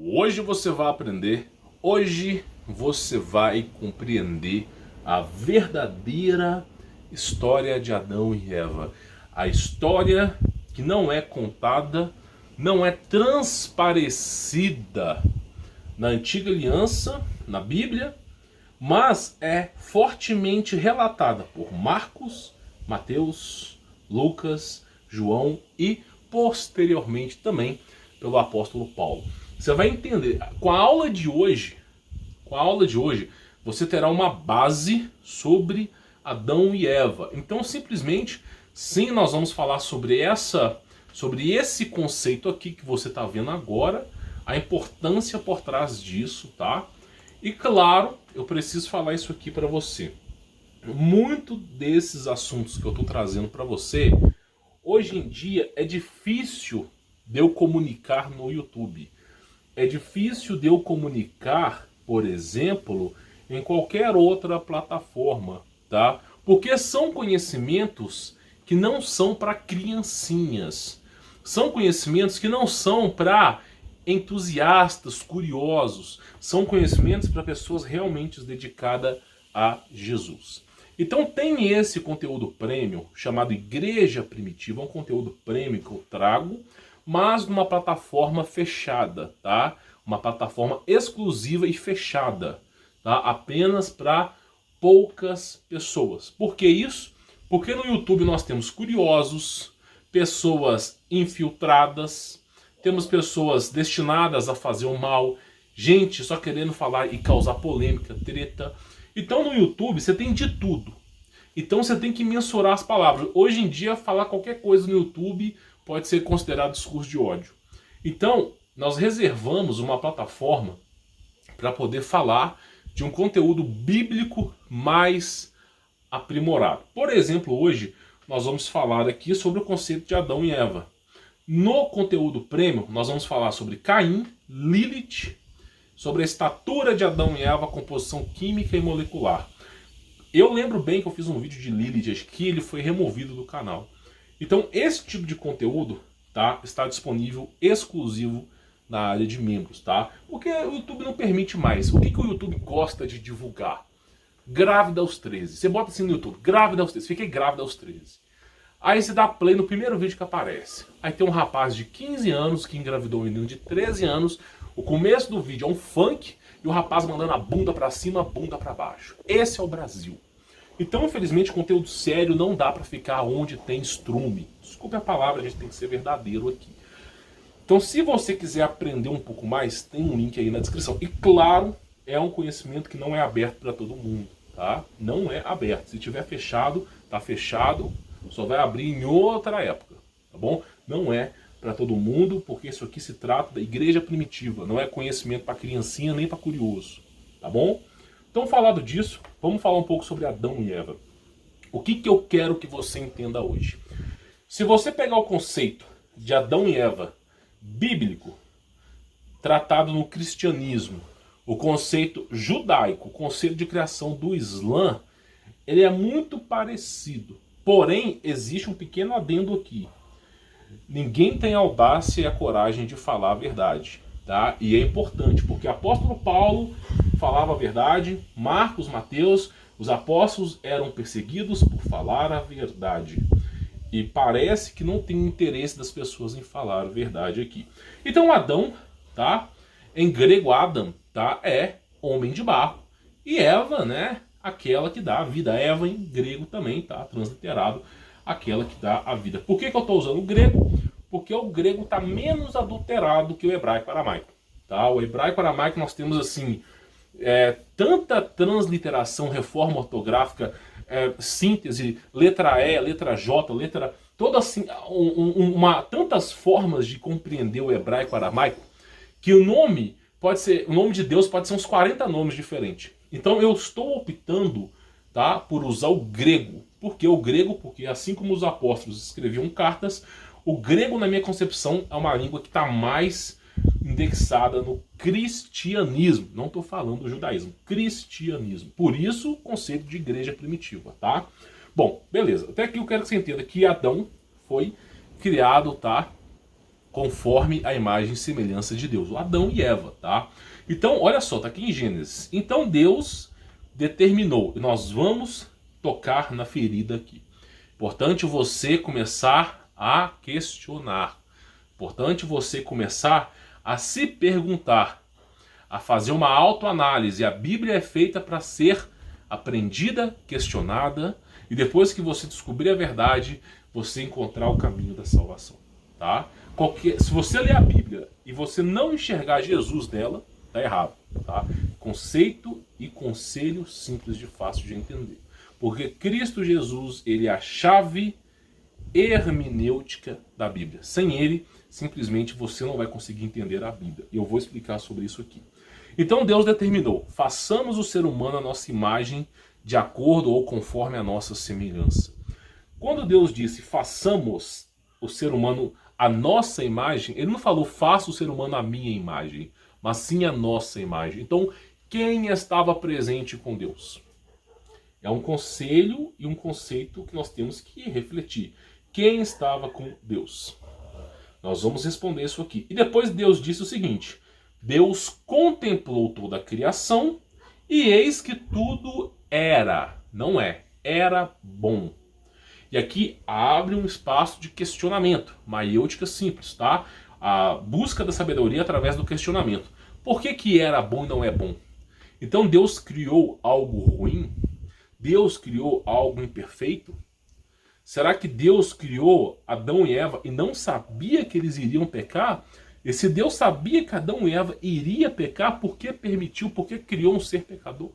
Hoje você vai aprender, hoje você vai compreender a verdadeira história de Adão e Eva. A história que não é contada, não é transparecida na Antiga Aliança, na Bíblia, mas é fortemente relatada por Marcos, Mateus, Lucas, João e posteriormente também pelo apóstolo Paulo. Você vai entender, com a aula de hoje, você terá uma base sobre Adão e Eva. Então, simplesmente, sim, nós vamos falar sobre esse conceito aqui que você está vendo agora, a importância por trás disso, tá? E claro, eu preciso falar isso aqui para você. Muito desses assuntos que eu estou trazendo para você, hoje em dia é difícil de eu comunicar no YouTube. É difícil de eu comunicar, por exemplo, em qualquer outra plataforma, tá? Porque são conhecimentos que não são para criancinhas. São conhecimentos que não são para entusiastas, curiosos. São conhecimentos para pessoas realmente dedicadas a Jesus. Então tem esse conteúdo premium chamado Igreja Primitiva, é um conteúdo premium que eu trago, mas numa plataforma fechada, tá? Uma plataforma exclusiva e fechada, tá? Apenas para poucas pessoas. Por que isso? Porque no YouTube nós temos curiosos, pessoas infiltradas, temos pessoas destinadas a fazer o mal, gente só querendo falar e causar polêmica, treta. Então no YouTube você tem de tudo. Então você tem que mensurar as palavras. Hoje em dia falar qualquer coisa no YouTube pode ser considerado discurso de ódio. Então nós reservamos uma plataforma para poder falar de um conteúdo bíblico mais aprimorado. Por exemplo, hoje nós vamos falar aqui sobre o conceito de Adão e Eva. No conteúdo premium nós vamos falar sobre Caim, Lilith, sobre a estatura de Adão e Eva, composição química e molecular. Eu lembro bem que eu fiz um vídeo de Lilith que ele foi removido do canal. Então esse tipo de conteúdo, tá, está disponível exclusivo na área de membros, tá? Porque o YouTube não permite mais. O que o YouTube gosta de divulgar? Grávida aos 13. Você bota assim no YouTube, grávida aos 13. Fiquei grávida aos 13. Aí você dá play no primeiro vídeo que aparece. Aí tem um rapaz de 15 anos que engravidou um menino de 13 anos. O começo do vídeo é um funk e o rapaz mandando a bunda pra cima, a bunda pra baixo. Esse é o Brasil. Então, infelizmente, conteúdo sério não dá pra ficar onde tem estrume. Desculpe a palavra, a gente tem que ser verdadeiro aqui. Então, se você quiser aprender um pouco mais, tem um link aí na descrição. E claro, é um conhecimento que não é aberto para todo mundo, tá? Não é aberto. Se tiver fechado, tá fechado, só vai abrir em outra época, tá bom? Não é para todo mundo, porque isso aqui se trata da igreja primitiva, não é conhecimento para criancinha nem para curioso, tá bom? Então, falado disso, vamos falar um pouco sobre Adão e Eva. O que eu quero que você entenda hoje? Se você pegar o conceito de Adão e Eva bíblico, tratado no cristianismo, o conceito judaico, o conceito de criação do Islã, ele é muito parecido. Porém, existe um pequeno adendo aqui. Ninguém tem a audácia e a coragem de falar a verdade, tá? E é importante, porque o apóstolo Paulo falava a verdade, Marcos, Mateus, os apóstolos eram perseguidos por falar a verdade. E parece que não tem interesse das pessoas em falar a verdade aqui. Então Adão, tá? Em grego Adam, tá? É homem de barro. E Eva, né? Aquela que dá a vida. Eva em grego também, tá? Transliterado, aquela que dá a vida. Por que eu estou usando o grego? Porque o grego está menos adulterado que o hebraico aramaico, tá? O hebraico aramaico nós temos assim tanta transliteração, reforma ortográfica, síntese, letra E, letra J, letra... toda assim, tantas formas de compreender o hebraico aramaico, que o nome de Deus pode ser uns 40 nomes diferentes. Então eu estou optando, tá, por usar o grego. Por que o grego? Porque assim como os apóstolos escreviam cartas, o grego, na minha concepção, é uma língua que está mais indexada no cristianismo. Não estou falando do judaísmo, cristianismo. Por isso o conceito de igreja primitiva, tá? Bom, beleza. Até aqui eu quero que você entenda que Adão foi criado, tá, conforme a imagem e semelhança de Deus, o Adão e Eva, tá? Então, olha só, tá aqui em Gênesis. Então Deus determinou, e nós vamos tocar na ferida aqui. Importante você começar a questionar. Importante você começar a se perguntar, a fazer uma autoanálise. A Bíblia é feita para ser aprendida, questionada, e depois que você descobrir a verdade, você encontrar o caminho da salvação, tá? Se você ler a Bíblia e você não enxergar Jesus nela, tá errado, tá? Conceito e conselho simples de fácil de entender. Porque Cristo Jesus, ele é a chave hermenêutica da Bíblia. Sem ele, simplesmente você não vai conseguir entender a Bíblia. E eu vou explicar sobre isso aqui. Então Deus determinou, façamos o ser humano a nossa imagem de acordo ou conforme a nossa semelhança. Quando Deus disse, façamos o ser humano a nossa imagem, ele não falou, faça o ser humano a minha imagem, mas sim a nossa imagem. Então, quem estava presente com Deus? É um conselho e um conceito que nós temos que refletir. Quem estava com Deus? Nós vamos responder isso aqui. E depois Deus disse o seguinte, Deus contemplou toda a criação e eis que tudo era, não é, era bom. E aqui abre um espaço de questionamento, maiêutica simples, tá? A busca da sabedoria através do questionamento. Por que era bom e não é bom? Então Deus criou algo ruim? Deus criou algo imperfeito? Será que Deus criou Adão e Eva e não sabia que eles iriam pecar? E se Deus sabia que Adão e Eva iria pecar, por que permitiu, por que criou um ser pecador?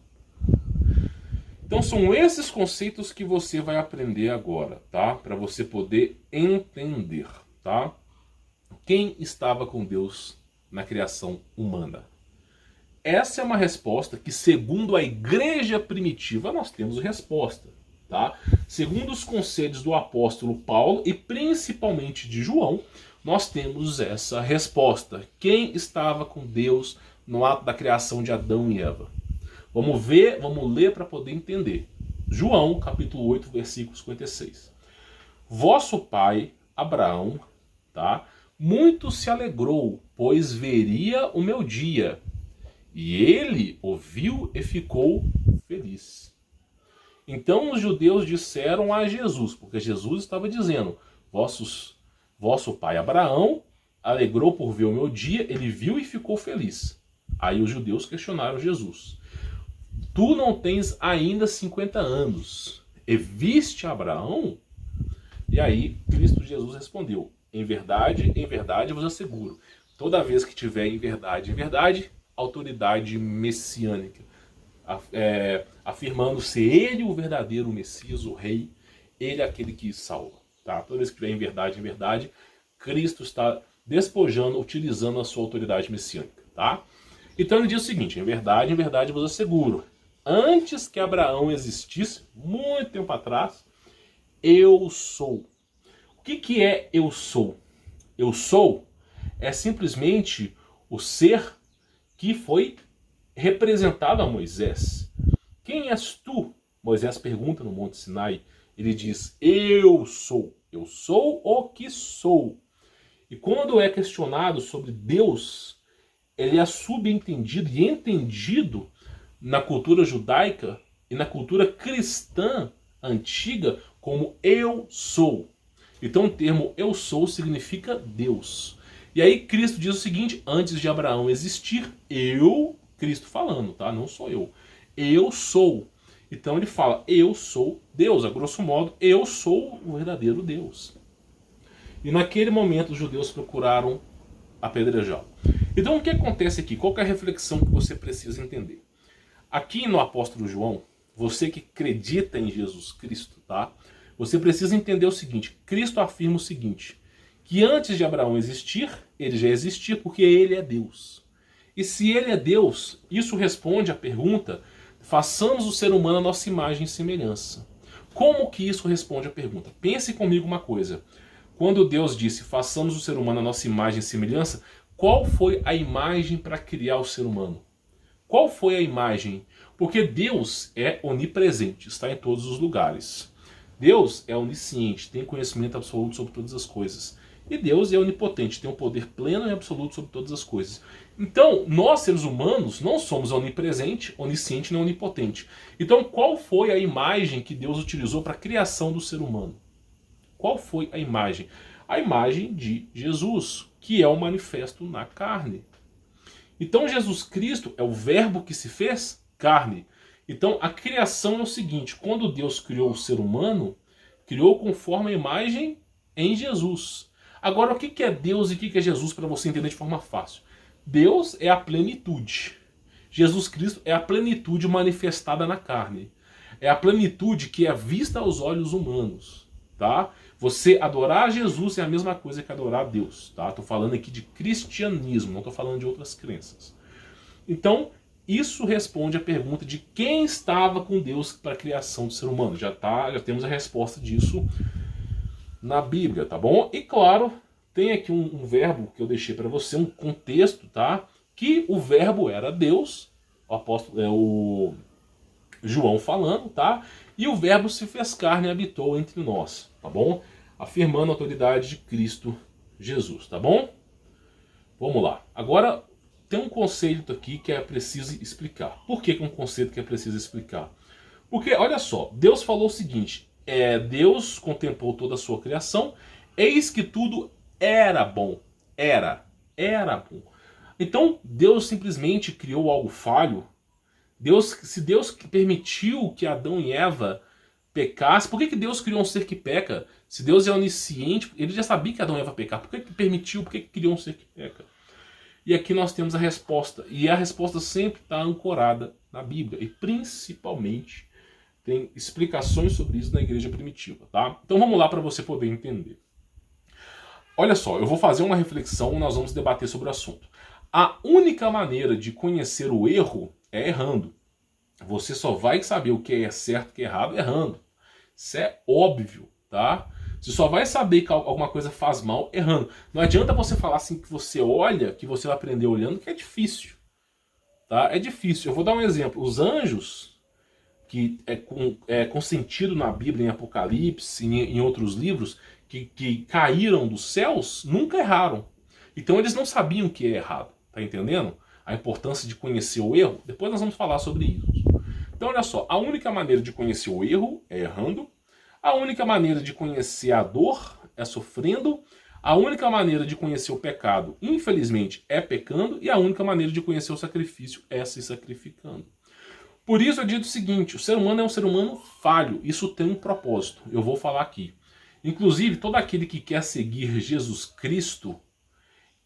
Então são esses conceitos que você vai aprender agora, tá? Para você poder entender, tá? Quem estava com Deus na criação humana? Essa é uma resposta que, segundo a igreja primitiva, nós temos resposta, tá? Segundo os conselhos do apóstolo Paulo e principalmente de João, nós temos essa resposta. Quem estava com Deus no ato da criação de Adão e Eva? Vamos ver, vamos ler para poder entender. João, capítulo 8, versículo 56. Vosso pai, Abraão, tá? Muito se alegrou, pois veria o meu dia. E ele ouviu e ficou feliz. Então os judeus disseram a Jesus, porque Jesus estava dizendo, vosso pai Abraão alegrou por ver o meu dia, ele viu e ficou feliz. Aí os judeus questionaram Jesus. Tu não tens ainda 50 anos, e viste Abraão? E aí Cristo Jesus respondeu, em verdade vos asseguro, toda vez que tiver em verdade, autoridade messiânica, afirmando ser ele o verdadeiro Messias, o rei, ele é aquele que salva. Tá? Toda vez que tiver em verdade, Cristo está despojando, utilizando a sua autoridade messiânica. Tá? Então ele diz o seguinte, em verdade vos asseguro, antes que Abraão existisse, muito tempo atrás, eu sou. O que é eu sou? Eu sou é simplesmente o ser que foi representado a Moisés. Quem és tu? Moisés pergunta no Monte Sinai. Ele diz, eu sou o que sou. E quando é questionado sobre Deus, ele é subentendido e entendido na cultura judaica e na cultura cristã antiga como eu sou. Então o termo eu sou significa Deus. E aí Cristo diz o seguinte, antes de Abraão existir, Cristo falando, tá? Não sou eu sou. Então ele fala, eu sou Deus, a grosso modo, eu sou o verdadeiro Deus. E naquele momento os judeus procuraram apedrejá-lo. Então o que acontece aqui? Qual que é a reflexão que você precisa entender? Aqui no apóstolo João, você que acredita em Jesus Cristo, tá? Você precisa entender o seguinte, Cristo afirma o seguinte, que antes de Abraão existir, ele já existia porque ele é Deus. E se ele é Deus, isso responde à pergunta, façamos o ser humano a nossa imagem e semelhança. Como que isso responde à pergunta? Pense comigo uma coisa. Quando Deus disse, façamos o ser humano a nossa imagem e semelhança, qual foi a imagem para criar o ser humano? Qual foi a imagem? Porque Deus é onipresente, está em todos os lugares. Deus é onisciente, tem conhecimento absoluto sobre todas as coisas. E Deus é onipotente, tem um poder pleno e absoluto sobre todas as coisas. Então, nós seres humanos não somos onipresente, onisciente nem onipotente. Então, qual foi a imagem que Deus utilizou para a criação do ser humano? Qual foi a imagem? A imagem de Jesus, que é o manifesto na carne. Então Jesus Cristo é o verbo que se fez carne. Então a criação é o seguinte, quando Deus criou o ser humano, criou conforme a imagem em Jesus. Agora o que é Deus e o que é Jesus para você entender de forma fácil? Deus é a plenitude. Jesus Cristo é a plenitude manifestada na carne. É a plenitude que é vista aos olhos humanos. Tá? Você adorar Jesus é a mesma coisa que adorar a Deus. Tá? Estou falando aqui de cristianismo, não estou falando de outras crenças. Então, isso responde à pergunta de quem estava com Deus para a criação do ser humano. Já temos a resposta disso na Bíblia, tá bom? E claro, tem aqui um verbo que eu deixei para você, um contexto, tá? Que o verbo era Deus, o apóstolo, o João falando, tá? E o verbo se fez carne e habitou entre nós, tá bom? Afirmando a autoridade de Cristo Jesus, tá bom? Vamos lá. Agora, tem um conceito aqui que é preciso explicar. Por que é um conceito que é preciso explicar? Porque, olha só, Deus falou o seguinte, Deus contemplou toda a sua criação, eis que tudo era bom. Era bom. Então, Deus simplesmente criou algo falho. Se Deus permitiu que Adão e Eva pecassem, por que Deus criou um ser que peca? Se Deus é onisciente, ele já sabia que Adão e Eva pecavam. Por que permitiu? Por que criou um ser que peca? E aqui nós temos a resposta. E a resposta sempre está ancorada na Bíblia. E principalmente tem explicações sobre isso na igreja primitiva. Tá? Então vamos lá para você poder entender. Olha só, eu vou fazer uma reflexão e nós vamos debater sobre o assunto. A única maneira de conhecer o erro é errando. Você só vai saber o que é certo e o que é errado errando. Isso é óbvio, tá? Você só vai saber que alguma coisa faz mal errando. Não adianta você falar assim que você olha, que você vai aprender olhando, que é difícil. Tá? É difícil. Eu vou dar um exemplo. Os anjos, que é consentido na Bíblia, em Apocalipse, em outros livros, que caíram dos céus, nunca erraram. Então eles não sabiam o que é errado. Tá entendendo? A importância de conhecer o erro. Depois nós vamos falar sobre isso. Então olha só, a única maneira de conhecer o erro é errando. A única maneira de conhecer a dor é sofrendo. A única maneira de conhecer o pecado, infelizmente, é pecando. E a única maneira de conhecer o sacrifício é se sacrificando. Por isso eu digo o seguinte, o ser humano é um ser humano falho. Isso tem um propósito. Eu vou falar aqui. Inclusive, todo aquele que quer seguir Jesus Cristo,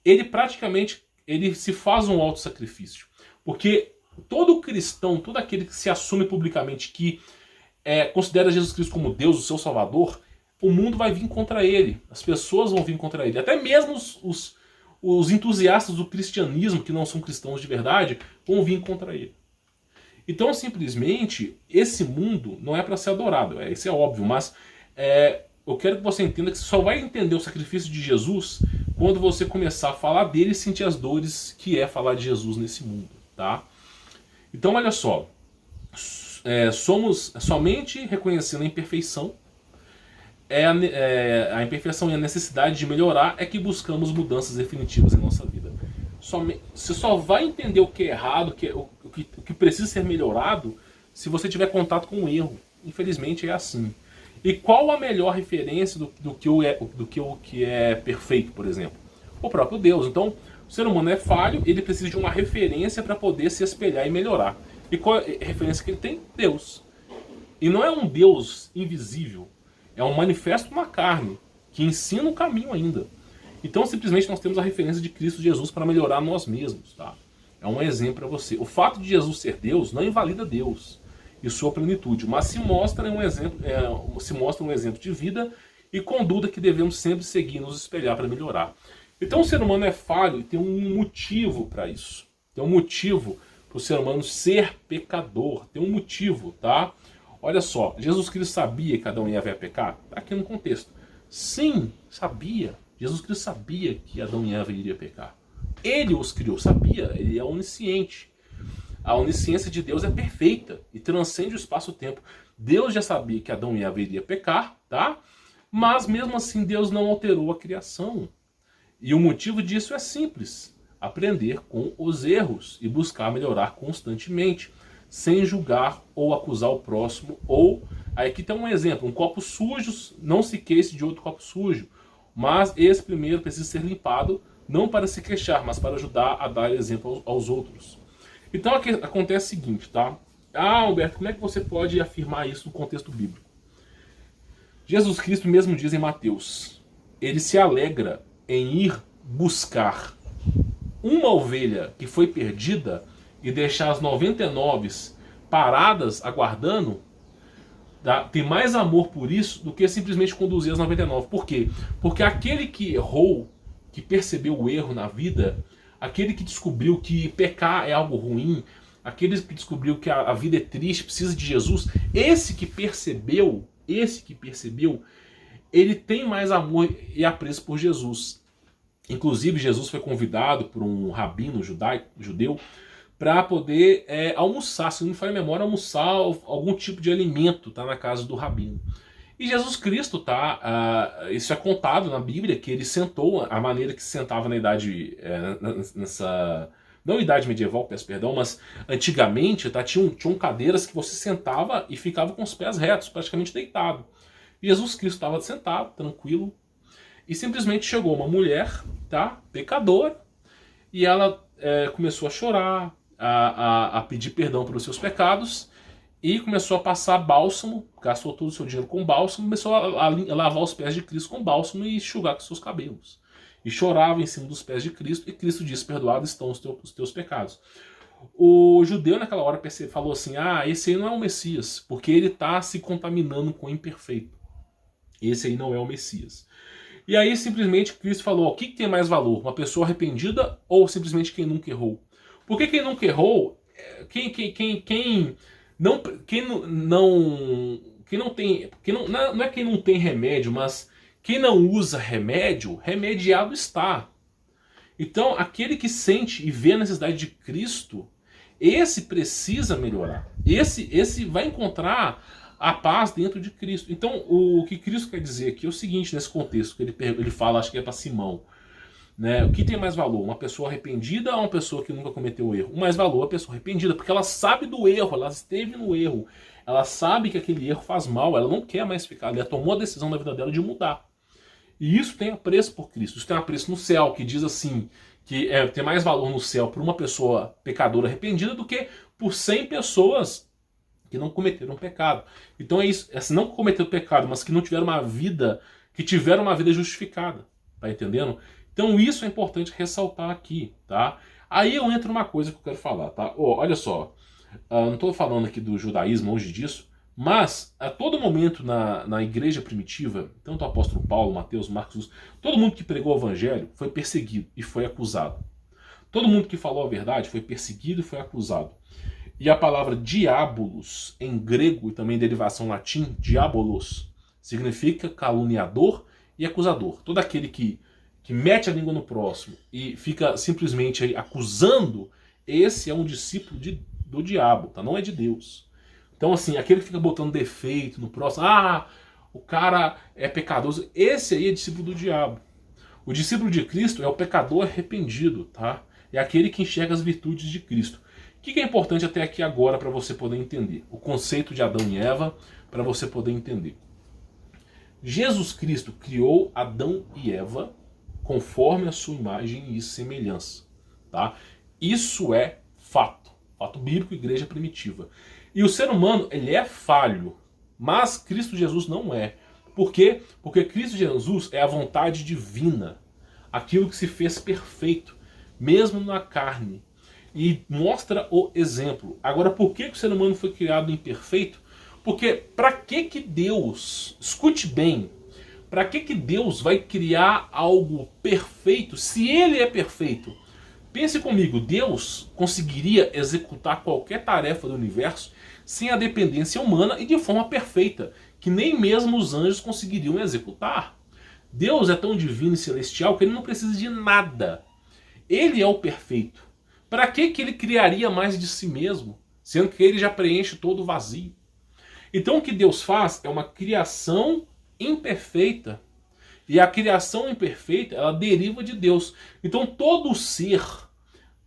ele se faz um autossacrifício. Porque todo cristão, todo aquele que se assume publicamente que considera Jesus Cristo como Deus, o seu Salvador, o mundo vai vir contra ele. As pessoas vão vir contra ele. Até mesmo os entusiastas do cristianismo, que não são cristãos de verdade, vão vir contra ele. Então, simplesmente, esse mundo não é para ser adorado. Isso é óbvio, mas eu quero que você entenda que você só vai entender o sacrifício de Jesus quando você começar a falar dele e sentir as dores que é falar de Jesus nesse mundo. Tá? Então, olha só. Somos somente reconhecendo a imperfeição, a imperfeição e a necessidade de melhorar é que buscamos mudanças definitivas em nossa vida. Você só vai entender o que é errado, o que precisa ser melhorado, se você tiver contato com o erro. Infelizmente é assim. E qual a melhor referência do que é perfeito, por exemplo? O próprio Deus. Então, o ser humano é falho, ele precisa de uma referência para poder se espelhar e melhorar. E qual é a referência que ele tem? Deus. E não é um Deus invisível. É um manifesto na carne, que ensina o caminho ainda. Então, simplesmente, nós temos a referência de Cristo Jesus para melhorar nós mesmos. Tá? É um exemplo para você. O fato de Jesus ser Deus não invalida Deus e sua plenitude, mas se mostra um exemplo de vida e conduta que devemos sempre seguir, nos espelhar para melhorar. Então, o ser humano é falho e tem um motivo para isso. Tem um motivo para o ser humano ser pecador. Tem um motivo, tá? Olha só, Jesus Cristo sabia que Adão e Eva ia pecar? Tá aqui no contexto. Sim, sabia. Jesus Cristo sabia que Adão e Eva iriam pecar. Ele os criou, sabia. Ele é onisciente. A onisciência de Deus é perfeita e transcende o espaço-tempo. Deus já sabia que Adão e Eva iriam pecar, tá? Mas mesmo assim Deus não alterou a criação. E o motivo disso é simples: aprender com os erros e buscar melhorar constantemente, sem julgar ou acusar o próximo. Ou, aqui tem um exemplo: um copo sujo, não se queixe de outro copo sujo, mas esse primeiro precisa ser limpado, não para se queixar, mas para ajudar a dar exemplo aos outros. Então aqui acontece o seguinte, tá? Ah, Alberto, como é que você pode afirmar isso no contexto bíblico? Jesus Cristo mesmo diz em Mateus: ele se alegra em ir buscar uma ovelha que foi perdida e deixar as 99 paradas aguardando. Tá? Tem mais amor por isso do que simplesmente conduzir as 99. Por quê? Porque aquele que errou, que percebeu o erro na vida, aquele que descobriu que pecar é algo ruim, aquele que descobriu que a vida é triste, precisa de Jesus, esse que percebeu, ele tem mais amor e apreço por Jesus. Inclusive, Jesus foi convidado por um rabino judeu para poder almoçar, se não me falha a memória, almoçar algum tipo de alimento, tá, na casa do rabino. E Jesus Cristo, tá, isso é contado na Bíblia, que ele sentou a maneira que se sentava na idade, não idade medieval, peço perdão, mas antigamente, tá, tinham cadeiras que você sentava e ficava com os pés retos, praticamente deitado. E Jesus Cristo estava sentado, tranquilo, e simplesmente chegou uma mulher, tá, pecadora, e ela começou a chorar, a pedir perdão pelos seus pecados, e começou a passar bálsamo, gastou todo o seu dinheiro com bálsamo, começou a lavar os pés de Cristo com bálsamo e enxugar com seus cabelos. E chorava em cima dos pés de Cristo, e Cristo disse: perdoados estão os teus pecados. O judeu naquela hora falou assim: ah, esse aí não é o Messias, porque ele está se contaminando com o imperfeito. Esse aí não é o Messias. E aí simplesmente Cristo falou: o que tem mais valor? Uma pessoa arrependida ou simplesmente quem nunca errou? Porque quem nunca errou, não é quem não tem remédio, mas quem não usa remédio, remediado está. Então, aquele que sente e vê a necessidade de Cristo, esse precisa melhorar. Esse vai encontrar a paz dentro de Cristo. Então, o que Cristo quer dizer aqui é o seguinte, nesse contexto, que ele fala, acho que é para Simão, né? O que tem mais valor? Uma pessoa arrependida ou uma pessoa que nunca cometeu o erro? O mais valor é a pessoa arrependida, porque ela sabe do erro, ela esteve no erro, ela sabe que aquele erro faz mal, ela não quer mais ficar, ela tomou a decisão na vida dela de mudar. E isso tem apreço por Cristo, isso tem apreço no céu, que diz assim, que tem mais valor no céu por uma pessoa pecadora arrependida do que por 100 pessoas que não cometeram pecado. Então é isso, se não cometeram pecado, mas que não tiveram uma vida, que tiveram uma vida justificada, tá entendendo? Então isso é importante ressaltar aqui, tá? Aí eu entro numa coisa que eu quero falar, tá? Olha só, não estou falando aqui do judaísmo, longe disso, mas a todo momento na igreja primitiva, tanto o apóstolo Paulo, Mateus, Marcos, todo mundo que pregou o evangelho foi perseguido e foi acusado. Todo mundo que falou a verdade foi perseguido e foi acusado. E a palavra diabolos, em grego e também em derivação latim, diabolos, significa caluniador e acusador. Todo aquele que mete a língua no próximo e fica simplesmente aí acusando, esse é um discípulo do diabo, tá? Não é de Deus. Então, assim, aquele que fica botando defeito no próximo, o cara é pecador, esse aí é discípulo do diabo. O discípulo de Cristo é o pecador arrependido, tá? É aquele que enxerga as virtudes de Cristo. O que é importante até aqui agora para você poder entender? O conceito de Adão e Eva, para você poder entender. Jesus Cristo criou Adão e Eva conforme a sua imagem e semelhança, tá? Isso é fato bíblico, igreja primitiva. E o ser humano, ele é falho, mas Cristo Jesus não é. Por quê? Porque Cristo Jesus é a vontade divina, aquilo que se fez perfeito, mesmo na carne, e mostra o exemplo. Agora, por que o ser humano foi criado imperfeito? Porque para que Deus, escute bem, para que Deus vai criar algo perfeito se ele é perfeito? Pense comigo, Deus conseguiria executar qualquer tarefa do universo sem a dependência humana e de forma perfeita, que nem mesmo os anjos conseguiriam executar. Deus é tão divino e celestial que ele não precisa de nada. Ele é o perfeito. Para que ele criaria mais de si mesmo, sendo que ele já preenche todo o vazio? Então o que Deus faz é uma criação imperfeita. E a criação imperfeita, ela deriva de Deus. Então todo ser,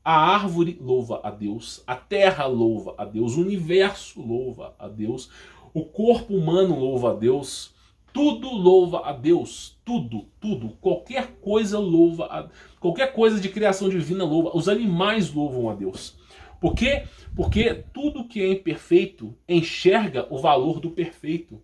a árvore louva a Deus, a terra louva a Deus, o universo louva a Deus, o corpo humano louva a Deus, tudo louva a Deus, tudo, qualquer coisa louva, qualquer coisa de criação divina louva, os animais louvam a Deus. Por quê? Porque tudo que é imperfeito enxerga o valor do perfeito.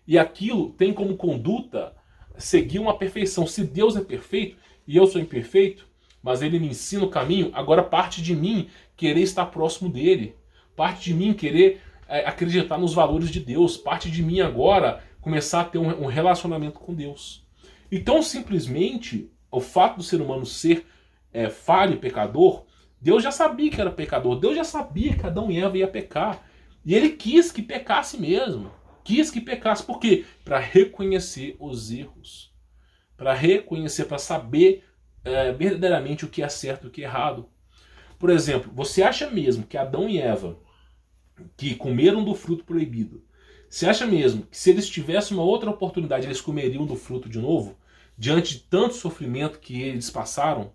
E aquilo tem como conduta seguir uma perfeição. Se Deus é perfeito e eu sou imperfeito, mas Ele me ensina o caminho, agora parte de mim querer estar próximo dEle. Parte de mim querer acreditar nos valores de Deus. Parte de mim agora começar a ter um relacionamento com Deus. Então, simplesmente, o fato do ser humano ser falho e pecador, Deus já sabia que era pecador. Deus já sabia que Adão e Eva ia pecar. E Ele quis que pecasse mesmo. Quis que pecasse. Por quê? Para reconhecer os erros. Para reconhecer, para saber verdadeiramente o que é certo e o que é errado. Por exemplo, você acha mesmo que Adão e Eva, que comeram do fruto proibido, você acha mesmo que se eles tivessem uma outra oportunidade, eles comeriam do fruto de novo? Diante de tanto sofrimento que eles passaram?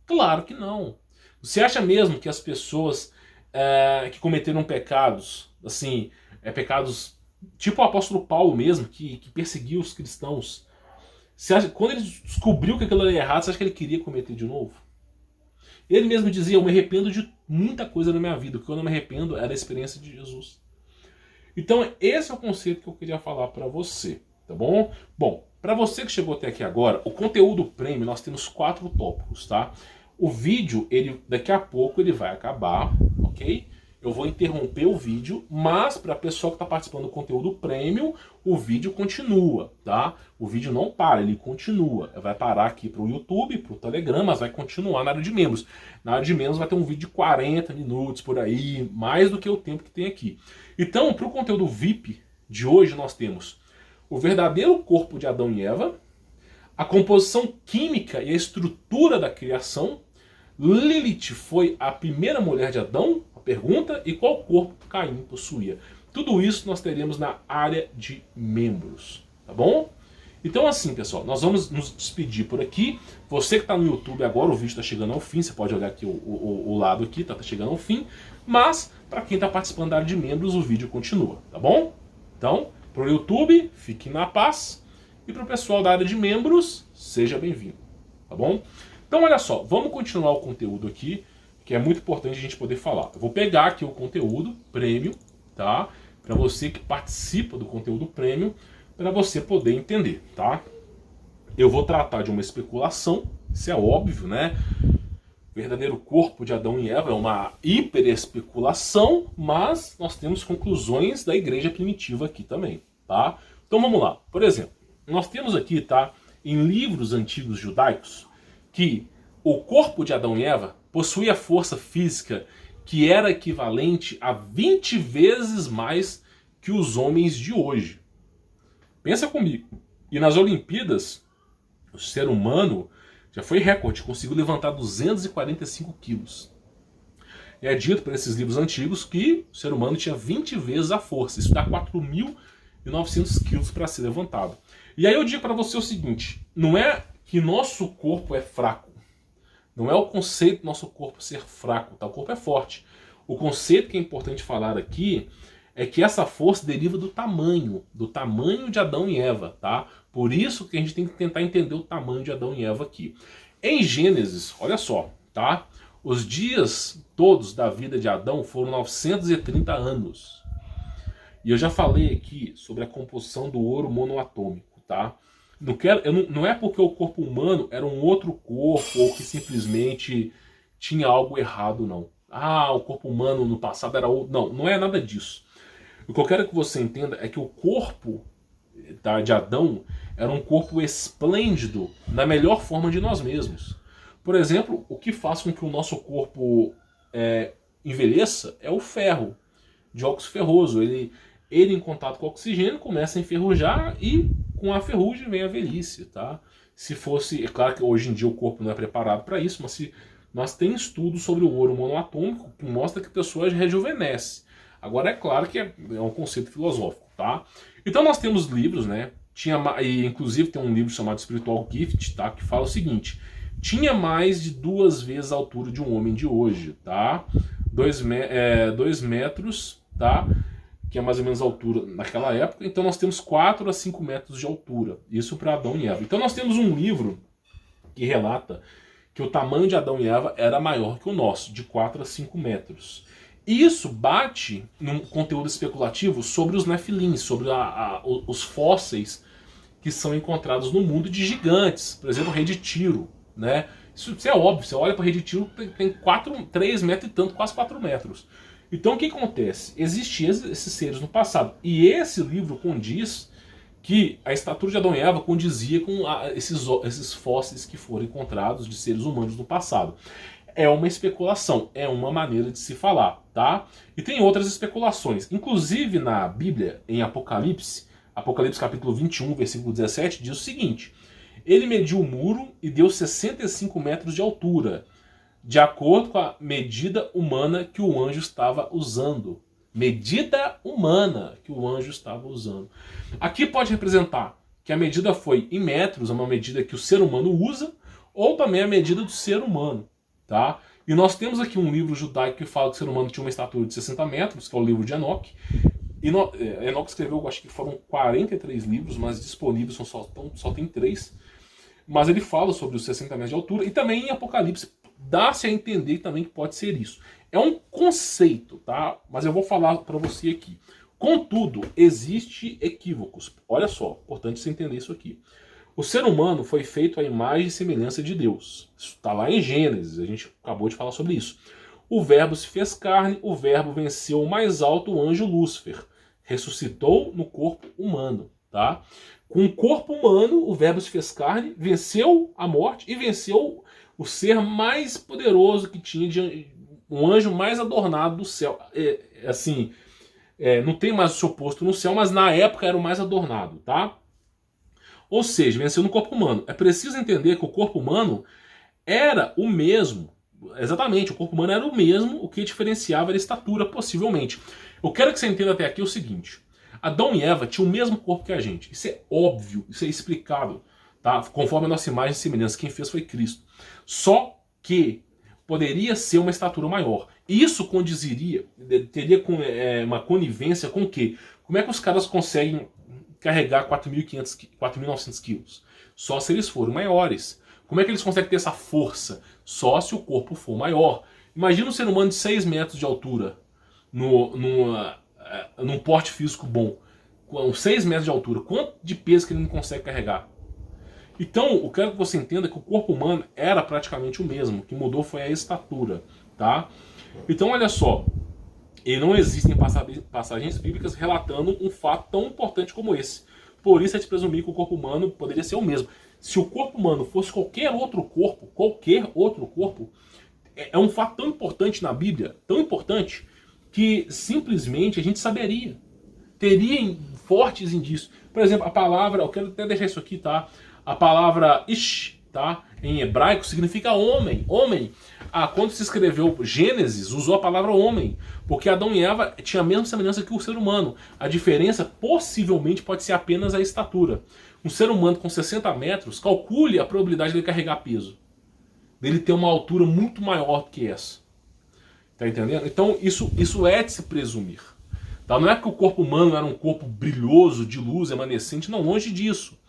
Claro que não. Você acha mesmo que as pessoas que cometeram pecados, assim, pecados tipo o apóstolo Paulo mesmo, que perseguiu os cristãos, você acha, quando ele descobriu que aquilo era errado, você acha que ele queria cometer de novo? Ele mesmo dizia, eu me arrependo de muita coisa na minha vida, o que eu não me arrependo é da experiência de Jesus. Então esse é o conceito que eu queria falar para você, tá bom? Bom, para você que chegou até aqui agora, o conteúdo premium, nós temos 4 tópicos, tá? O vídeo, daqui a pouco ele vai acabar, ok? Eu vou interromper o vídeo, mas para a pessoa que está participando do conteúdo premium, o vídeo continua, tá? O vídeo não para, ele continua. Vai parar aqui para o YouTube, para o Telegram, mas vai continuar na área de membros. Na área de membros vai ter um vídeo de 40 minutos por aí, mais do que o tempo que tem aqui. Então, para o conteúdo VIP de hoje, nós temos o verdadeiro corpo de Adão e Eva, a composição química e a estrutura da criação. Lilith foi a primeira mulher de Adão? A pergunta. E qual corpo Caim possuía? Tudo isso nós teremos na área de membros, tá bom? Então assim, pessoal, nós vamos nos despedir por aqui. Você que está no YouTube agora, o vídeo está chegando ao fim. Você pode olhar aqui o lado aqui, tá chegando ao fim. Mas, para quem está participando da área de membros, o vídeo continua, tá bom? Então, para o YouTube, fique na paz. E para o pessoal da área de membros, seja bem-vindo, tá bom? Então olha só, vamos continuar o conteúdo aqui, que é muito importante a gente poder falar. Eu vou pegar aqui o conteúdo premium, tá? Para você que participa do conteúdo premium, para você poder entender, tá? Eu vou tratar de uma especulação, isso é óbvio, né? O verdadeiro corpo de Adão e Eva é uma hiper especulação, mas nós temos conclusões da igreja primitiva aqui também, tá? Então vamos lá. Por exemplo, nós temos aqui, tá, em livros antigos judaicos, que o corpo de Adão e Eva possuía força física que era equivalente a 20 vezes mais que os homens de hoje. Pensa comigo. E nas Olimpíadas, o ser humano já foi recorde, conseguiu levantar 245 quilos. E é dito por esses livros antigos que o ser humano tinha 20 vezes a força. Isso dá 4.900 quilos para ser levantado. E aí eu digo para você o seguinte, não é que nosso corpo é fraco. Não é o conceito do nosso corpo ser fraco, tá? O corpo é forte. O conceito que é importante falar aqui é que essa força deriva do tamanho de Adão e Eva, tá? Por isso que a gente tem que tentar entender o tamanho de Adão e Eva aqui. Em Gênesis, olha só, tá? Os dias todos da vida de Adão foram 930 anos. E eu já falei aqui sobre a composição do ouro monoatômico, tá? Não é porque o corpo humano era um outro corpo ou que simplesmente tinha algo errado, não. Ah, o corpo humano no passado era outro. Não, não é nada disso. O que eu quero que você entenda é que o corpo de Adão era um corpo esplêndido na melhor forma de nós mesmos. Por exemplo, o que faz com que o nosso corpo envelheça é o ferro, dióxido ferroso. Ele em contato com o oxigênio começa a enferrujar e com a ferrugem vem a velhice, tá? Se fosse, é claro que hoje em dia o corpo não é preparado para isso, mas tem estudos sobre o ouro monoatômico que mostra que a pessoa rejuvenesce. Agora é claro que é um conceito filosófico, tá? Então nós temos livros, né, e inclusive tem um livro chamado Spiritual Gift, tá? Que fala o seguinte: tinha mais de 2 vezes a altura de um homem de hoje, tá? 2 metros, tá? Que é mais ou menos a altura naquela época. Então nós temos 4 a 5 metros de altura. Isso para Adão e Eva. Então nós temos um livro que relata que o tamanho de Adão e Eva era maior que o nosso, de 4 a 5 metros. Isso bate num conteúdo especulativo sobre os Nefilim, sobre os fósseis que são encontrados no mundo de gigantes. Por exemplo, o rei de Tiro, né? Isso é óbvio, você olha para o rei de Tiro, tem 3 metros e tanto, quase 4 metros. Então o que acontece? Existiam esses seres no passado. E esse livro condiz que a estatura de Adão e Eva condizia com esses fósseis que foram encontrados de seres humanos no passado. É uma especulação, é uma maneira de se falar, tá? E tem outras especulações. Inclusive na Bíblia, em Apocalipse capítulo 21, versículo 17, diz o seguinte: ele mediu o muro e deu 65 metros de altura, de acordo com a medida humana que o anjo estava usando. Medida humana que o anjo estava usando. Aqui pode representar que a medida foi em metros, é uma medida que o ser humano usa, ou também a medida do ser humano, tá? E nós temos aqui um livro judaico que fala que o ser humano tinha uma estatura de 60 metros, que é o livro de Enoque. Enoque escreveu, acho que foram 43 livros, mas disponíveis só tem 3. Mas ele fala sobre os 60 metros de altura, e também em Apocalipse dá-se a entender também que pode ser isso. É um conceito, tá? Mas eu vou falar para você aqui. Contudo, existe equívocos. Olha só, importante você entender isso aqui. O ser humano foi feito à imagem e semelhança de Deus. Isso está lá em Gênesis, a gente acabou de falar sobre isso. O verbo se fez carne, o verbo venceu o mais alto, o anjo Lúcifer. Ressuscitou no corpo humano, tá? Com o corpo humano, o verbo se fez carne, venceu a morte e venceu o ser mais poderoso que tinha, um anjo mais adornado do céu. Não tem mais o seu posto no céu, mas na época era o mais adornado, tá? Ou seja, venceu no corpo humano. É preciso entender que o corpo humano era o mesmo. Exatamente, o corpo humano era o mesmo, o que diferenciava era a estatura, possivelmente. Eu quero que você entenda até aqui o seguinte: Adão e Eva tinham o mesmo corpo que a gente. Isso é óbvio, isso é explicado, tá? Conforme a nossa imagem e semelhança. Quem fez foi Cristo. Só que poderia ser uma estatura maior. Isso teria uma conivência com o quê? Como é que os caras conseguem carregar 4.900 quilos? Só se eles forem maiores. Como é que eles conseguem ter essa força? Só se o corpo for maior. Imagina um ser humano de 6 metros de altura, num porte físico bom, com 6 metros de altura. Quanto de peso que ele não consegue carregar? Então, eu quero que você entenda que o corpo humano era praticamente o mesmo. O que mudou foi a estatura, tá? Então, olha só. E não existem passagens bíblicas relatando um fato tão importante como esse. Por isso é de presumir que o corpo humano poderia ser o mesmo. Se o corpo humano fosse qualquer outro corpo, é um fato tão importante na Bíblia, tão importante, que simplesmente a gente saberia. Teria fortes indícios. Por exemplo, a palavra, eu quero até deixar isso aqui, tá? A palavra ish, tá? Em hebraico significa homem. Homem. Quando se escreveu Gênesis, usou a palavra homem, porque Adão e Eva tinham a mesma semelhança que o ser humano. A diferença possivelmente pode ser apenas a estatura. Um ser humano com 60 metros, calcule a probabilidade de ele carregar peso. Dele ter uma altura muito maior do que essa. Tá entendendo? Então isso é de se presumir. Tá? Não é que o corpo humano era um corpo brilhoso, de luz, evanescente, não, longe disso.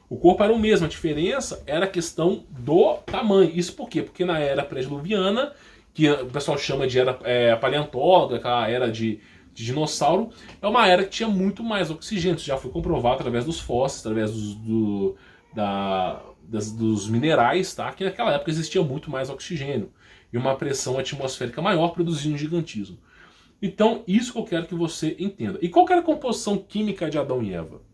O corpo era o mesmo, a diferença era a questão do tamanho. Isso por quê? Porque na era pré-diluviana, que o pessoal chama de era paleontóloga, aquela era de dinossauro, é uma era que tinha muito mais oxigênio. Isso já foi comprovado através dos fósseis, através dos minerais, tá? Que naquela época existia muito mais oxigênio e uma pressão atmosférica maior, produzindo gigantismo. Então, isso que eu quero que você entenda. E qual que era a composição química de Adão e Eva?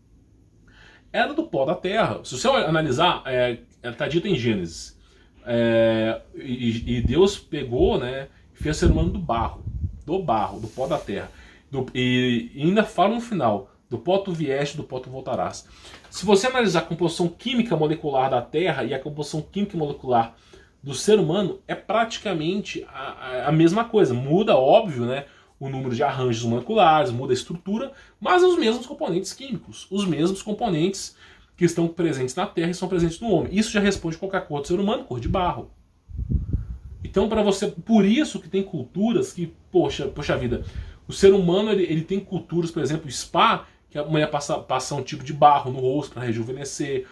Era do pó da terra. Se você analisar, está dito em Gênesis. E Deus pegou, né, e fez o ser humano do barro, do pó da terra. E ainda fala no final: do pó tu vieste, do pó tu voltarás. Se você analisar a composição química molecular da terra e a composição química molecular do ser humano, é praticamente a mesma coisa. Muda, óbvio, né, o número de arranjos moleculares, muda a estrutura, mas os mesmos componentes químicos, os mesmos componentes que estão presentes na Terra e são presentes no homem. Isso já responde qualquer cor do ser humano, cor de barro. Então, para você, por isso que tem culturas que, poxa vida, o ser humano ele tem culturas, por exemplo, spa, que a mulher passa um tipo de barro no rosto para rejuvenescer.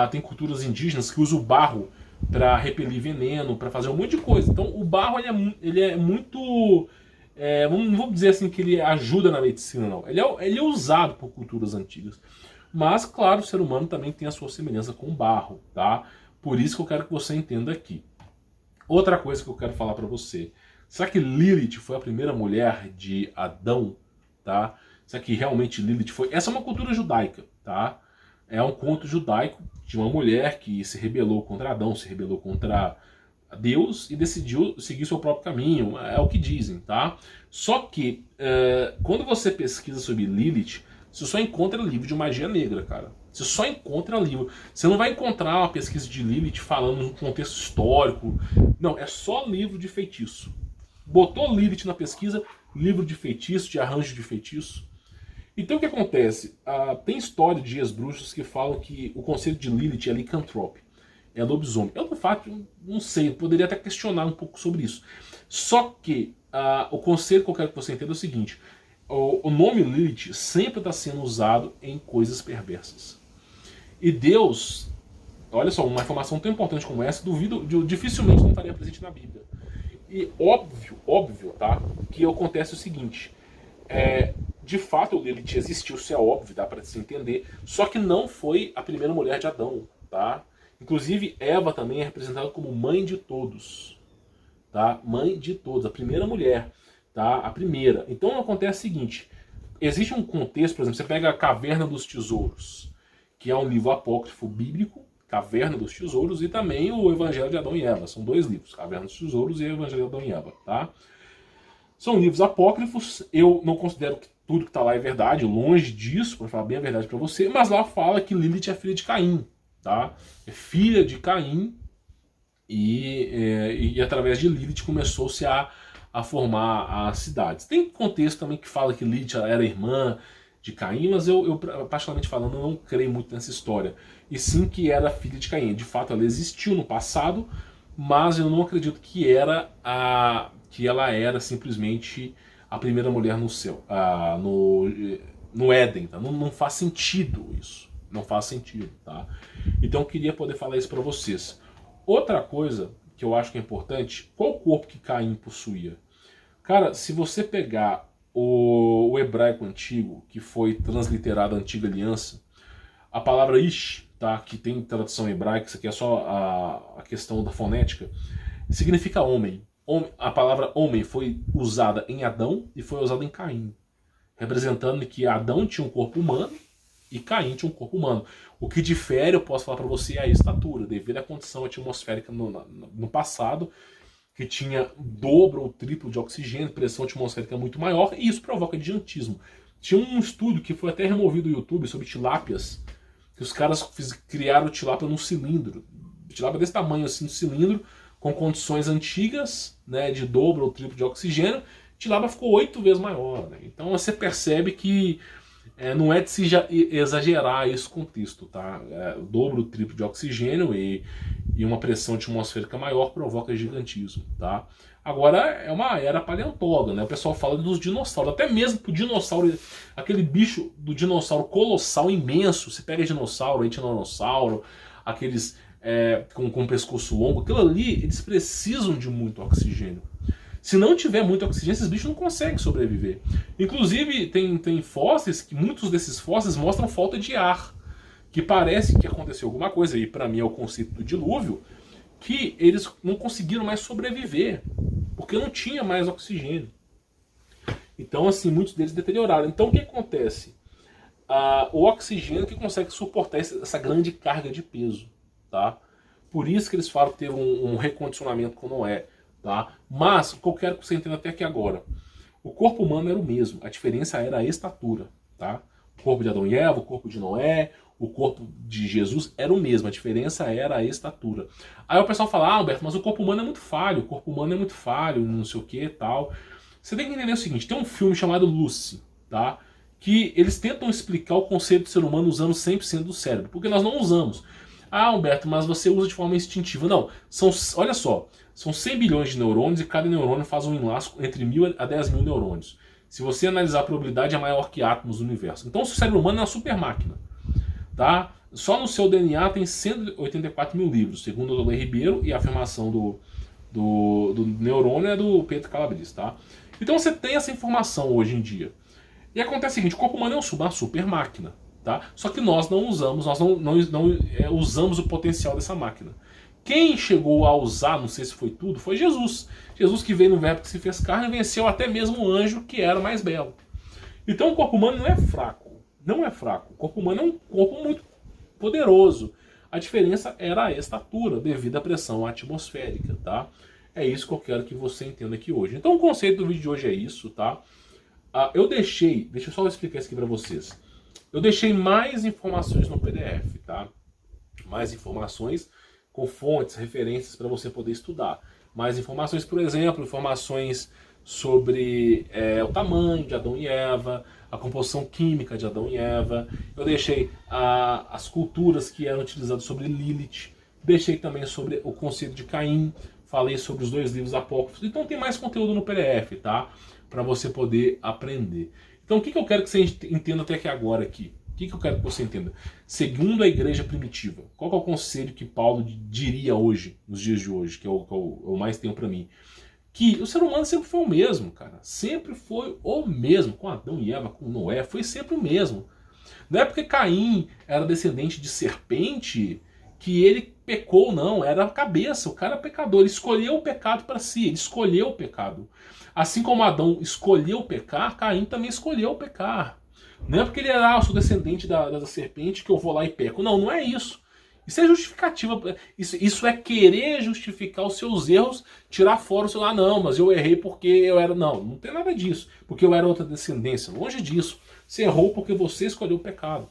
Tem culturas indígenas que usam o barro para repelir veneno, para fazer um monte de coisa. Então, o barro ele é muito, não vou dizer assim que ele ajuda na medicina, não. Ele é usado por culturas antigas. Mas, claro, o ser humano também tem a sua semelhança com o barro, tá? Por isso que eu quero que você entenda aqui. Outra coisa que eu quero falar para você. Será que Lilith foi a primeira mulher de Adão? Tá? Será que realmente Lilith foi? Essa é uma cultura judaica, tá? É um conto judaico de uma mulher que se rebelou contra Adão, se rebelou contra Deus e decidiu seguir seu próprio caminho. É o que dizem, tá? Só que quando você pesquisa sobre Lilith, você só encontra livro de magia negra, cara. Você só encontra livro. Você não vai encontrar uma pesquisa de Lilith falando num contexto histórico. Não, é só livro de feitiço. Botou Lilith na pesquisa, livro de feitiço, de arranjo de feitiço. Então o que acontece? Tem história de ex-bruxos que falam que o conceito de Lilith é licantrope. É lobisomem. Eu, de fato, não sei. Eu poderia até questionar um pouco sobre isso. Só que o conceito que eu quero que você entenda é o seguinte. O nome Lilith sempre está sendo usado em coisas perversas. E Deus, olha só, uma informação tão importante como essa, dificilmente não estaria presente na Bíblia. E óbvio, tá? Que acontece o seguinte, de fato Lilith existiu, isso é óbvio, dá para se entender, só que não foi a primeira mulher de Adão, tá? Inclusive Eva também é representada como mãe de todos, tá? Mãe de todos, a primeira mulher. Tá? A primeira. Então acontece o seguinte, existe um contexto, por exemplo, você pega a Caverna dos Tesouros, que é um livro apócrifo bíblico, Caverna dos Tesouros, e também o Evangelho de Adão e Eva. São dois livros, Caverna dos Tesouros e o Evangelho de Adão e Eva. Tá? São livros apócrifos, eu não considero que tudo que está lá é verdade, longe disso, para falar bem a verdade para você, mas lá fala que Lilith é filha de Caim. Tá? É filha de Caim e através de Lilith começou-se a formar as cidades. Tem contexto também que fala que Lilith era irmã de Caim, mas eu particularmente falando, não creio muito nessa história. E sim que era filha de Caim. De fato, ela existiu no passado, mas eu não acredito que ela era simplesmente a primeira mulher no céu, no Éden. Tá? Não faz sentido isso. Não faz sentido. Tá? Então eu queria poder falar isso para vocês. Outra coisa que eu acho que é importante, qual o corpo que Caim possuía? Cara, se você pegar o hebraico antigo, que foi transliterado à Antiga Aliança, a palavra ish, tá, que tem tradução hebraica, isso aqui é só a questão da fonética, significa homem. A palavra homem foi usada em Adão e foi usada em Caim, representando que Adão tinha um corpo humano e Caim tinha um corpo humano. O que difere, eu posso falar para você, é a estatura, devido à condição atmosférica no passado, que tinha dobro ou triplo de oxigênio, pressão atmosférica muito maior, e isso provoca gigantismo. Tinha um estudo que foi até removido do YouTube sobre tilápias, que os caras criaram tilápia num cilindro. Tilápia desse tamanho, assim, um cilindro, com condições antigas, né, de dobro ou triplo de oxigênio, tilápia ficou 8 vezes maior. Né? Então você percebe que não é de se exagerar esse contexto, tá? O dobro, o triplo de oxigênio e uma pressão atmosférica maior provoca gigantismo, tá? Agora é uma era paleontóloga, né? O pessoal fala dos dinossauros, até mesmo pro dinossauro, aquele bicho do dinossauro colossal, imenso, você pega dinossauro, tiranossauro, aqueles com pescoço longo, aquilo ali, eles precisam de muito oxigênio. Se não tiver muito oxigênio, esses bichos não conseguem sobreviver. Inclusive, tem fósseis, que muitos desses fósseis mostram falta de ar. Que parece que aconteceu alguma coisa, e para mim é o conceito do dilúvio, que eles não conseguiram mais sobreviver, porque não tinha mais oxigênio. Então, assim, muitos deles deterioraram. Então, o que acontece? O oxigênio que consegue suportar essa grande carga de peso. Tá? Por isso que eles falam que teve um recondicionamento com Noé. Tá? Mas, o que eu quero que você entenda até aqui agora, o corpo humano era o mesmo, a diferença era a estatura. Tá? O corpo de Adão e Eva, o corpo de Noé, o corpo de Jesus era o mesmo, a diferença era a estatura. Aí o pessoal fala, Alberto, mas o corpo humano é muito falho, não sei o que e tal. Você tem que entender o seguinte, tem um filme chamado Lucy, tá? Que eles tentam explicar o conceito do ser humano usando 100% do cérebro, porque nós não usamos. Ah, Humberto, mas você usa de forma instintiva. Não, olha só, são 100 bilhões de neurônios e cada neurônio faz um enlace entre 1000 a 10 mil neurônios. Se você analisar a probabilidade, é maior que átomos no universo. Então o cérebro humano é uma super máquina, tá? Só no seu DNA tem 184 mil livros, segundo o Dr. Ribeiro, e a afirmação do neurônio é do Pedro Calabrese, tá? Então você tem essa informação hoje em dia. E acontece o seguinte, o corpo humano é uma super máquina, tá? Só que nós não usamos, usamos o potencial dessa máquina. Quem chegou a usar, não sei se foi tudo, foi Jesus. Jesus que veio no verbo que se fez carne e venceu até mesmo o anjo que era mais belo. Então o corpo humano não é fraco, não é fraco. O corpo humano é um corpo muito poderoso. A diferença era a estatura devido à pressão atmosférica, tá? É isso que eu quero que você entenda aqui hoje. Então o conceito do vídeo de hoje é isso, tá? Deixa eu só explicar isso aqui para vocês. Eu deixei mais informações no PDF, tá? Mais informações com fontes, referências para você poder estudar. Mais informações, por exemplo, informações sobre o tamanho de Adão e Eva, a composição química de Adão e Eva. Eu deixei as culturas que eram utilizadas sobre Lilith. Deixei também sobre o conceito de Caim. Falei sobre os 2 livros apócrifos. Então tem mais conteúdo no PDF, tá? Para você poder aprender. Então o que eu quero que você entenda até aqui agora aqui? O que eu quero que você entenda? Segundo a igreja primitiva, qual é o conselho que Paulo diria hoje, nos dias de hoje, que eu mais tenho para mim? Que o ser humano sempre foi o mesmo, cara. Sempre foi o mesmo. Com Adão e Eva, com Noé, foi sempre o mesmo. Não é porque Caim era descendente de serpente que ele pecou, não. Era a cabeça, o cara é pecador. Ele escolheu o pecado para si, ele escolheu o pecado. Assim como Adão escolheu pecar, Caim também escolheu pecar. Não é porque ele era, eu sou descendente da serpente que eu vou lá e peco. Não, não é isso. Isso é justificativa. Isso é querer justificar os seus erros, tirar fora o seu... Ah, não, mas eu errei porque eu era... Não, não tem nada disso. Porque eu era outra descendência. Longe disso. Você errou porque você escolheu o pecado.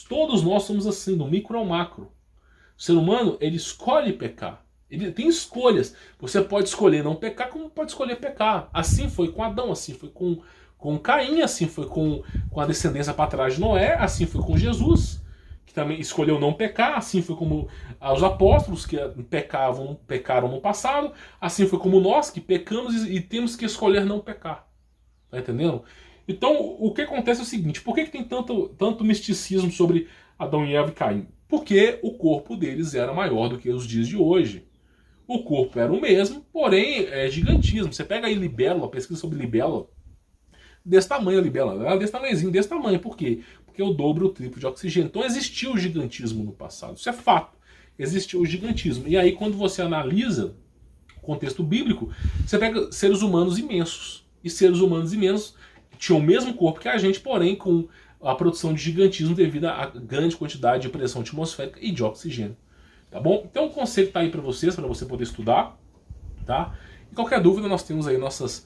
Todos nós somos assim, do micro ao macro. O ser humano, ele escolhe pecar. Ele tem escolhas. Você pode escolher não pecar, como pode escolher pecar. Assim foi com Adão, assim foi com Caim, assim foi com a descendência para trás de Noé, assim foi com Jesus, que também escolheu não pecar, assim foi como os apóstolos que pecaram no passado, assim foi como nós que pecamos e temos que escolher não pecar. Tá entendendo? Então, o que acontece é o seguinte, por que tem tanto misticismo sobre Adão e Eva e Caim? Porque o corpo deles era maior do que os dias de hoje. O corpo era o mesmo, porém é gigantismo. Você pega aí libélula, pesquisa sobre libélula, desse tamanho a libélula, ela é desse tamanhozinho, desse tamanho. Por quê? Porque o dobro, o triplo de oxigênio. Então existiu o gigantismo no passado, isso é fato. Existiu o gigantismo. E aí quando você analisa o contexto bíblico, você pega seres humanos imensos. E seres humanos imensos tinham o mesmo corpo que a gente, porém com a produção de gigantismo devido à grande quantidade de pressão atmosférica e de oxigênio. Tá bom? Então o conceito está aí para você poder estudar, tá? E qualquer dúvida nós temos aí nosso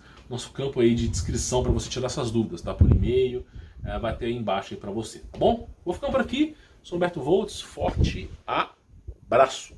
campo aí de descrição para você tirar essas dúvidas, tá? Por e-mail, vai ter aí embaixo aí para você, tá bom? Vou ficando por aqui, sou Humberto Voltz, forte abraço!